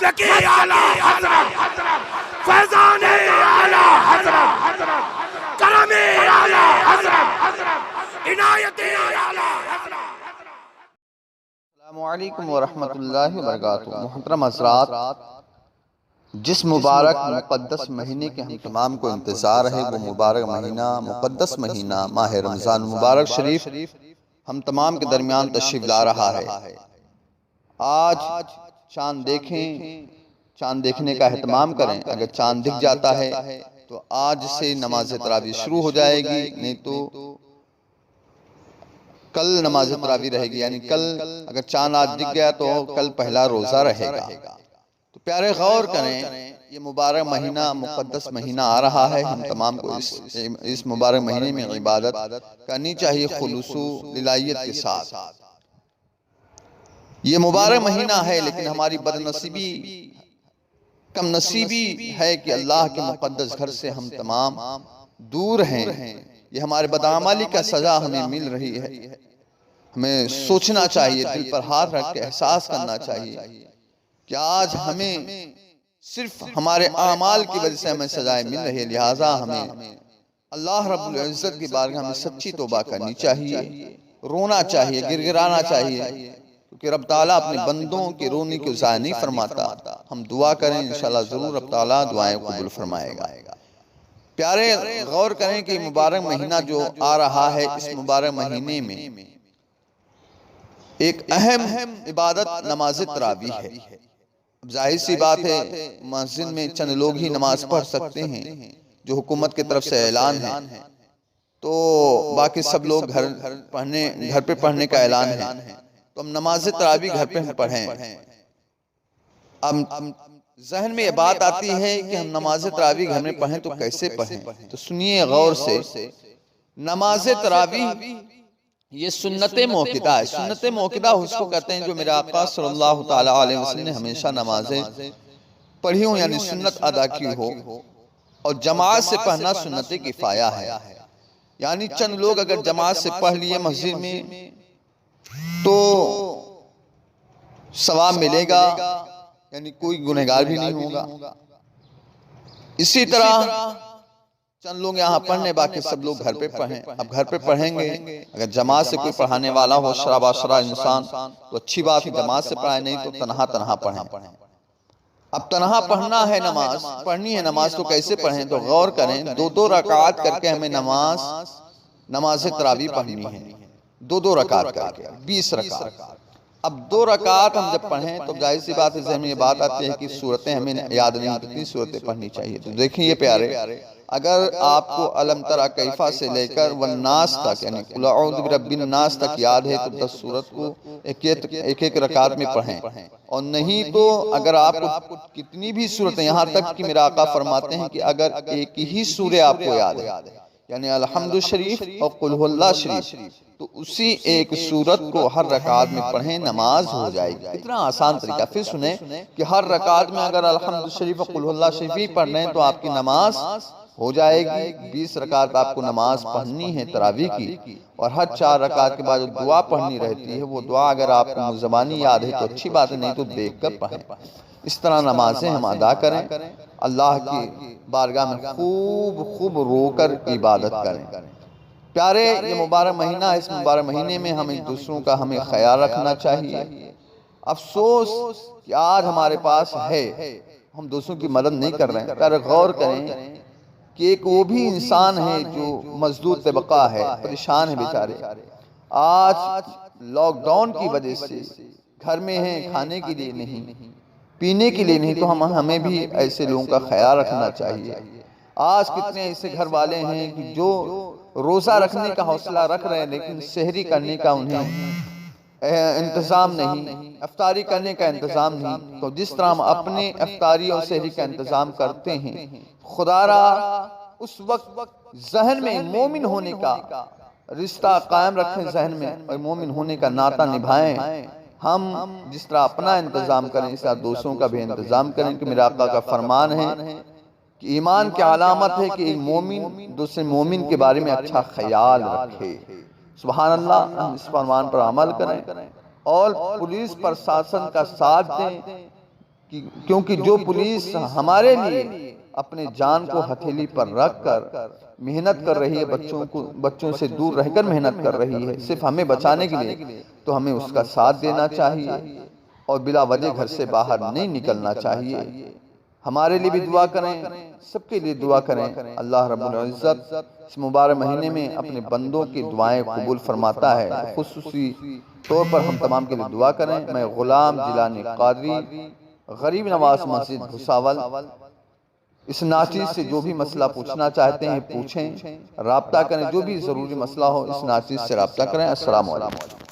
مسلک اعلی حضرت، فیضان اعلی حضرت، کرم اعلی حضرت، عنایت اعلی حضرت۔ السلام علیکم ورحمۃ اللہ وبرکاتہ۔ محترم حضرات، جس مبارک مقدس مہینے کے ہم تمام کو انتظار ہے، وہ مبارک مہینہ، مقدس مہینہ ماہ رمضان مبارک شریف ہم تمام کے درمیان تشریف لا رہا ہے۔ آج چاند دیکھیں، چاند دیکھنے کا اہتمام کریں۔ اگر چاند دکھ جاتا ہے تو آج سے نماز تراویح شروع ہو جائے گی، نہیں تو کل نماز تراویح رہے گی، یعنی کل اگر چاند آج دکھ گیا تو کل پہلا روزہ رہے گا۔ تو پیارے غور کریں، یہ مبارک مہینہ، مقدس مہینہ آ رہا ہے۔ ہم تمام کو اس مبارک مہینے میں عبادت کرنی چاہیے خلوص و للہیت کے ساتھ۔ یہ مبارک مہینہ ہے، لیکن ہماری بدنصیبی، کم نصیبی ہے کہ اللہ کے مقدس گھر سے ہم تمام دور ہیں۔ یہ ہمارے بدعمالی کا سزا ہمیں مل رہی ہے۔ ہمیں سوچنا چاہیے، دل پر ہاتھ رکھ کے احساس کرنا چاہیے کہ آج ہمیں صرف ہمارے اعمال کی وجہ سے ہمیں سزائیں مل رہی ہے، لہٰذا ہمیں اللہ رب العزت کی بارگاہ میں سچی توبہ کرنی چاہیے، رونا چاہیے، گر گرانا چاہیے، کیونکہ رب تعالیٰ اپنے بندوں کے رونے کو ضائع نہیں فرماتا۔ ہم دعا کریں، انشاءاللہ ضرور رب تعالیٰ دعائیں قبول فرمائے گا۔ پیارے غور کریں کہ مبارک مہینہ جو آ رہا ہے، اس مبارک مہینے میں ایک اہم عبادت نماز تراویح ہے۔ اب ظاہر سی بات ہے، مسجد میں چند لوگ ہی نماز پڑھ سکتے ہیں، جو حکومت کی طرف سے اعلان ہے، تو باقی سب لوگ گھر پہ پڑھنے کا اعلان ہے، تو ہم نماز تراویح گھر پہ پڑھیں۔ اب ذہن میں یہ بات آتی ہے کہ ہم نماز تراویح گھر میں پڑھیں تو کیسے پڑھیں؟ تو سنیے غور سے، نماز تراویح یہ سنت موقدہ ہے۔ سنت موقدہ اس کو کہتے ہیں جو میرے آقا صلی اللہ تعالیٰ علیہ وسلم نے ہمیشہ نمازیں پڑھی ہوں، یعنی سنت ادا کی ہو، اور جماعت سے پڑھنا سنت کفایہ ہے۔ یعنی چند لوگ اگر جماعت سے پڑھ لیے مسجد میں تو ثواب ملے گا، یعنی کوئی گنہگار بھی نہیں ہوگا۔ اسی طرح چند لوگ یہاں پڑھنے، باقی سب لوگ گھر پہ پڑھیں۔ اب گھر پہ پڑھیں گے، اگر جماعت سے کوئی پڑھانے والا ہو، شراباشرہ انسان، تو اچھی بات ہے، جماعت سے پڑھائے، نہیں تو تنہا تنہا پڑھیں۔ اب تنہا پڑھنا ہے، نماز پڑھنی ہے، نماز تو کیسے پڑھیں؟ تو غور کریں، دو رکعات کر کے ہمیں نماز تراویح پڑھنی ہے، دو رکعات کر کے، 20 رکعات۔ اب 2 رکعات ہم جب پڑھیں تو ظاہر سی بات ہے، ذہن میں یہ بات آتی ہے کہ صورتیں ہمیں یاد نہیں، کتنی صورتیں پڑھنی چاہیے۔ تو دیکھیں یہ پیارے، اگر آپ کو الم تری کیف سے لے کر والناس تک، یعنی قل اعوذ برب الناس تک یاد ہے تو 10 سورت کو ایک رکعت میں پڑھیں، اور نہیں تو اگر آپ کو کتنی بھی صورتیں، یہاں تک کہ میرا آقا فرماتے ہیں کہ اگر ایک ہی سورہ آپ کو یاد ہے، یعنی الحمد شریف اور قل هو اللہ شریف، تو اسی ایک سورت کو ہر رکعت میں پڑھیں، نماز ہو جائے گی۔ اتنا آسان طریقہ۔ پھر سنیں کہ ہر رکعت میں اگر الحمد شریف اور قل هو اللہ شریف ہی پڑھ رہے ہیں تو آپ کی نماز ہو جائے گی۔ 20 رکعت آپ کو نماز پڑھنی ہے تراویح کی، اور ہر 4 رکعت کے بعد جو دعا پڑھنی رہتی ہے، وہ دعا اگر آپ کو زبانی یاد ہے تو اچھی بات ہے، نہیں تو دیکھ کر پڑھیں۔ اس طرح نمازیں ہم ادا کریں، اللہ کی بارگاہ میں خوب رو کر عبادت کریں۔ پیارے، یہ مبارک مہینہ ہے، اس مبارک مہینے میں ہمیں دوسروں کا ہمیں خیال رکھنا چاہیے۔ افسوس کہ آج ہمارے پاس ہے، ہم دوسروں کی مدد نہیں کر رہے ہیں۔ پیارے غور کریں کہ ایک وہ بھی انسان ہے جو مزدور طبقہ ہے، پریشان ہے بیچارے، آج لاک ڈاؤن کی وجہ سے گھر میں ہیں، کھانے کے لیے نہیں، پینے کے لیے نہیں، تو ہمیں بھی ایسے لوگوں کا خیال رکھنا چاہیے۔ آج کتنے ایسے گھر والے ہیں کہ جو روزہ رکھنے کا حوصلہ رکھ رہے ہیں، لیکن سحری کرنے کا انہیں انتظام نہیں، افطاری کرنے کا انتظام نہیں۔ تو جس طرح ہم اپنے افطاری اور سحری کا انتظام کرتے ہیں، خدا را اس وقت ذہن میں مومن ہونے کا رشتہ قائم رکھیں، ذہن میں، اور مومن ہونے کا ناطہ نبھائیں۔ ہم جس طرح اپنا انتظام کریں، اس طرح دوسروں کا بھی انتظام کریں، کہ میرا آقا کا فرمان ہے کہ ایمان کی علامت ہے کہ ایک مومن دوسرے مومن کے بارے میں اچھا خیال رکھے۔ سبحان اللہ، ہم اس فرمان پر عمل کریں اور پولیس پرشاسن کا ساتھ دیں، کیونکہ جو پولیس ہمارے لیے اپنے جان کو ہتھیلی پر رکھ کر محنت کر رہی ہے، بچوں سے دور رہ کر محنت کر رہی ہے صرف ہمیں بچانے کے لیے، تو ہمیں اس کا ساتھ دینا چاہیے اور بلا وجہ گھر سے باہر نہیں نکلنا چاہیے۔ ہمارے لیے بھی دعا کریں، سب کے لیے دعا کریں۔ اللہ رب العزت اس مبارک مہینے میں اپنے بندوں کی دعائیں قبول فرماتا ہے، خصوصی طور پر ہم تمام کے لیے دعا کریں۔ میں غلام جیلانی قادری، غریب نواز مسجد بھساول، اس ناچیز سے جو بھی مسئلہ پوچھنا چاہتے ہیں پوچھیں، رابطہ کریں، جو بھی ضروری مسئلہ ہو اس ناچیز سے رابطہ کریں۔ السلام علیکم۔